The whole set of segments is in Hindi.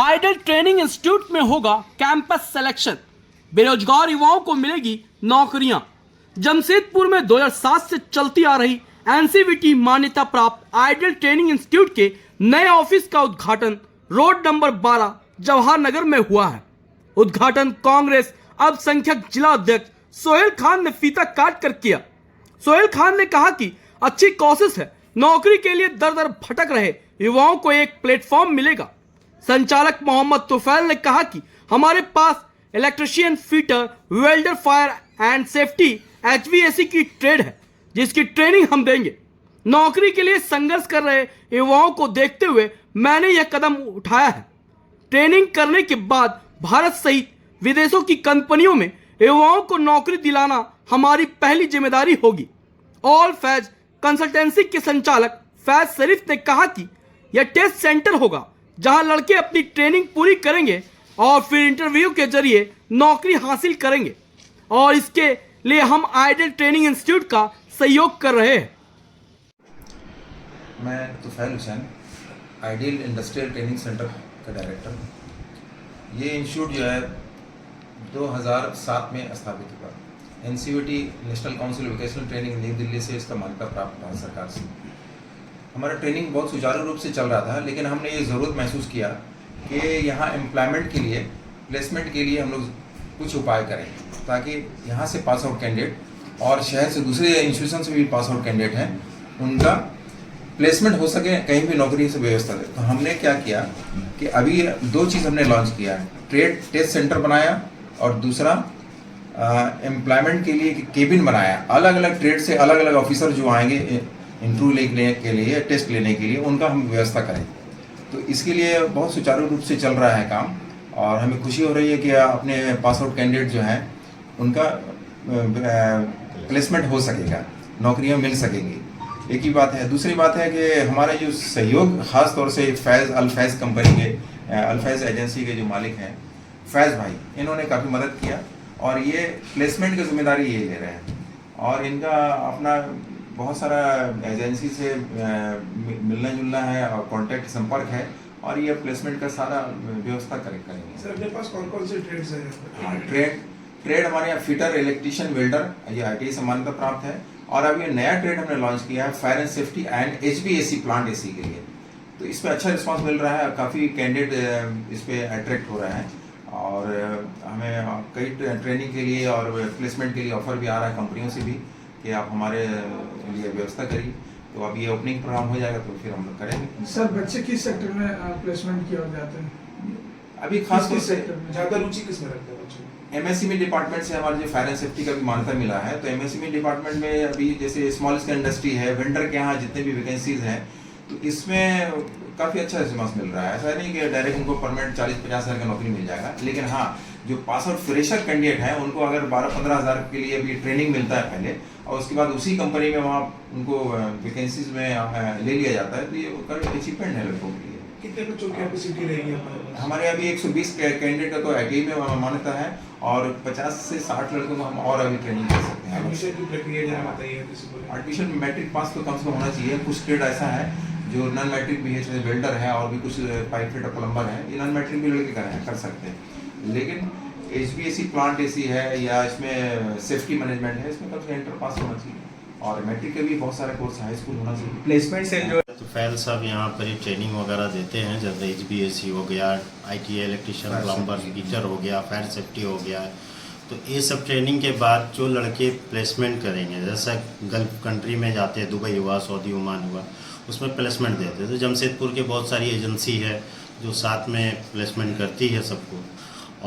आइडल ट्रेनिंग इंस्टीट्यूट में होगा कैंपस सिलेक्शन, बेरोजगार युवाओं को मिलेगी नौकरियां। जमशेदपुर में 2007 से चलती आ रही एनसीवीटी मान्यता प्राप्त आइडल ट्रेनिंग इंस्टीट्यूट के नए ऑफिस का उद्घाटन रोड नंबर 12 जवाहर नगर में हुआ है। उद्घाटन कांग्रेस अल्पसंख्यक जिला अध्यक्ष सोहेल खान ने फीता काट कर किया। सोहेल खान ने कहा कि अच्छी कोशिश है, नौकरी के लिए दर दर भटक रहे युवाओं को एक प्लेटफॉर्म मिलेगा। संचालक मोहम्मद तुफैल ने कहा कि हमारे पास electrician, fitter, welder, fire and safety HVAC की ट्रेड है, जिसकी ट्रेनिंग हम देंगे। नौकरी के लिए संघर्ष कर रहे युवाओं को देखते हुए मैंने यह कदम उठाया है। ट्रेनिंग करने के बाद भारत सहित विदेशों की कंपनियों में युवाओं को नौकरी दिलाना हमारी पहली जिम्मेदारी होगी। ऑल फैज कंसल्टेंसी के संचालक फैज शरीफ ने कहा कि यह टेस्ट सेंटर होगा, जहां लड़के अपनी ट्रेनिंग पूरी करेंगे और फिर इंटरव्यू के जरिए नौकरी हासिल करेंगे, और इसके लिए हम आइडल ट्रेनिंग इंस्टीट्यूट का सहयोग कर रहे हैं। मैं Tufail Hussain, ideal industrial training centre का डायरेक्टर। ये इंस्टीट्यूट जो है 2007 में स्थापित हुआ। NCVT national council vocational training नई दिल्ली से इसका मान्यता प्राप्त भारत सरकार से। हमारा ट्रेनिंग बहुत सुचारू रूप से चल रहा था, लेकिन हमने ये ज़रूरत महसूस किया कि यहाँ एम्प्लॉयमेंट के लिए, प्लेसमेंट के लिए हम लोग कुछ उपाय करें, ताकि यहाँ से पास आउट कैंडिडेट और शहर से दूसरे इंस्टीट्यूशन से भी पास आउट कैंडिडेट हैं, उनका प्लेसमेंट हो सके, कहीं भी नौकरी से व्यवस्था दे। तो हमने क्या किया कि अभी 2 चीज़ हमने लॉन्च किया है। ट्रेड टेस्ट सेंटर बनाया और दूसरा एम्प्लॉयमेंट के लिए केबिन बनाया। अलग अलग ट्रेड से अलग अलग ऑफिसर जो आएंगे इंटरव्यू लेने के लिए, टेस्ट लेने के लिए, उनका हम व्यवस्था करें। तो इसके लिए बहुत सुचारू रूप से चल रहा है काम, और हमें खुशी हो रही है कि अपने पास आउट कैंडिडेट जो हैं उनका प्लेसमेंट हो सकेगा, नौकरियां मिल सकेंगी। एक ही बात है। दूसरी बात है कि हमारे जो सहयोग, ख़ास तौर से अल-फैज़ कंपनी के, अल-फैज़ एजेंसी के जो मालिक हैं फैज़ भाई, इन्होंने काफ़ी मदद किया और ये प्लेसमेंट की जिम्मेदारी ये ले रहे हैं। और इनका अपना बहुत सारा एजेंसी से मिलना जुलना है और कॉन्टैक्ट संपर्क है, और ये प्लेसमेंट का सारा व्यवस्था करेंगे। सर, अपने पास कौन कौन से ट्रेड्स हैं? हाँ, ट्रेड हमारे यहाँ फिटर, इलेक्ट्रिशियन, वेल्डर, ये ITI से मान्यता प्राप्त है। और अब ये नया ट्रेड हमने लॉन्च किया है fire and safety and HVAC plant AC के लिए। तो इस पर अच्छा रिस्पांस मिल रहा है, काफ़ी कैंडिडेट इस पर अट्रैक्ट हो रहे हैं, और हमें कई ट्रेनिंग के लिए और प्लेसमेंट के लिए ऑफर भी आ रहा है कंपनियों से भी कि आप हमारे लिए व्यवस्था करिए। तो अब ये ओपनिंग प्रोग्राम हो जाएगा तो फिर हम लोग करेंगे। सर, बच्चे किस सेक्टर में प्लेसमेंट किया जाते हैं? अभी खास तौर से ज़्यादा रुचि किस में रखते हैं बच्चे? MSME डिपार्टमेंट से हमारे जो फायर एंड सेफ्टी का भी मान्यता मिला है, तो MSME डिपार्टमेंट में अभी जैसे स्मॉल स्केल इंडस्ट्री है, वेंडर के यहाँ जितने भी वैकेंसीज हैं, तो इसमें काफ़ी अच्छा रिस्पांस मिल रहा है। ऐसा नहीं कि डायरेक्ट उनको परमानेंट 40-50 हज़ार का नौकरी मिल जाएगा, लेकिन हाँ, जो पास आउट फ्रेशर कैंडिडेट हैं उनको अगर 12-15 हज़ार के लिए अभी ट्रेनिंग मिलता है पहले, और उसके बाद उसी कंपनी में वहाँ उनको वैकेंसीज में ले लिया जाता है, तो ये अचीवमेंट है लड़कों के लिए। कितने बच्चों की कैपेसिटी रहेगी हमारे अभी 120 कैंडिडेट का तो ITI में मान्यता है, और 50 से 60 लड़कों को हम और अभी ट्रेनिंग कर सकते हैं। एडमिशन की प्रक्रिया जरा बताइए किसी को। एडमिशन मैट्रिक पास तो कम से कम होना चाहिए। कुछ ट्रेड ऐसा है जो नॉन मैट्रिक भी है, जैसे वेल्डर है, और भी कुछ पाइप फिटर, प्लम्बर है, ये नॉन मैट्रिक भी लड़के कर सकते हैं। लेकिन HVAC प्लांट AC है, या इसमें सेफ्टी मैनेजमेंट है, इसमें कम से इंटर पास होना चाहिए, और मैट्रिक के भी बहुत सारे कोर्स हाई स्कूल होना चाहिए। प्लेसमेंट से जो तो फैल साहब यहाँ पर ही ट्रेनिंग वगैरह देते हैं, जैसे HVAC हो गया, ITI इलेक्ट्रिशियन, प्लम्बर, टीचर हो गया, फायर सेफ्टी हो गया। तो ये सब ट्रेनिंग के बाद जो लड़के प्लेसमेंट करेंगे, जैसा गल्फ कंट्री में जाते हैं, दुबई हुआ, सऊदी, ओमान हुआ, उसमें प्लेसमेंट देते हैं। तो जमशेदपुर के बहुत सारी एजेंसी है जो साथ में प्लेसमेंट करती है सबको,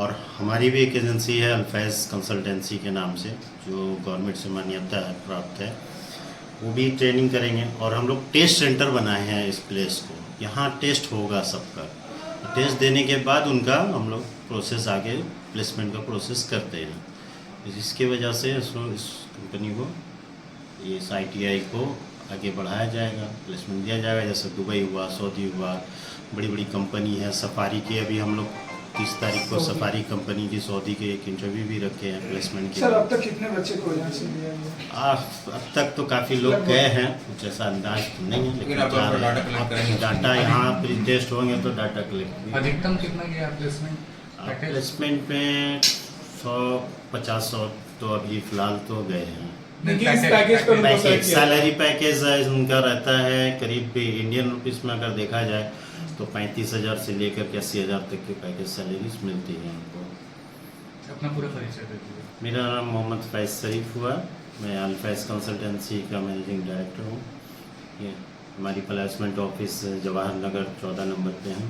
और हमारी भी एक एजेंसी है अल-फैज़ कंसल्टेंसी के नाम से, जो गवर्नमेंट से मान्यता प्राप्त है, वो भी ट्रेनिंग करेंगे। और हम लोग टेस्ट सेंटर बनाए हैं इस प्लेस को, यहाँ टेस्ट होगा सबका। टेस्ट देने के बाद उनका हम लोग प्रोसेस आगे प्लेसमेंट का प्रोसेस करते हैं। जिसकी वजह से इस कंपनी को, इस ITI को आगे बढ़ाया जाएगा, प्लेसमेंट दिया जाएगा। जैसे दुबई हुआ, सऊदी हुआ, बड़ी बड़ी कंपनी है, सफारी की अभी हम लोग 30 तारीख को सफारी कंपनी की सऊदी के एक इंटरव्यू भी रखे हैं प्लेसमेंट के सर लिए। अब तक कितने बच्चे को यहाँ से लिया गया? अब तक तो काफ़ी लोग गए हैं, कुछ ऐसा अंदाज तो नहीं है, लेकिन आप जा अपना रहे डाटा कलेक्ट करेंगे। हैं। डाटा यहाँ प्री टेस्ट होंगे तो डाटा कलेक्ट। अधिकतम कितना गया प्लेसमेंट पैकेज? प्लेसमेंट में 150-100 तो अभी फिलहाल तो गए हैं। देखिए इस पैकेज पर उनको तय पैकेज किया सैलरी पैकेज उनका रहता है करीब इंडियन रुपीस में अगर देखा जाए तो 35,000 से लेकर के 80,000 तक के पैकेज सैलरीज मिलती हैं उनको। अपना पूरा परिचय दे दीजिए। मेरा नाम मोहम्मद फैज़ शरीफ हुआ, मैं अल्फैज़ कंसल्टेंसी का मैनेजिंग डायरेक्टर हूँ। ये हमारी placement office Jawahar Nagar 14 number पे है।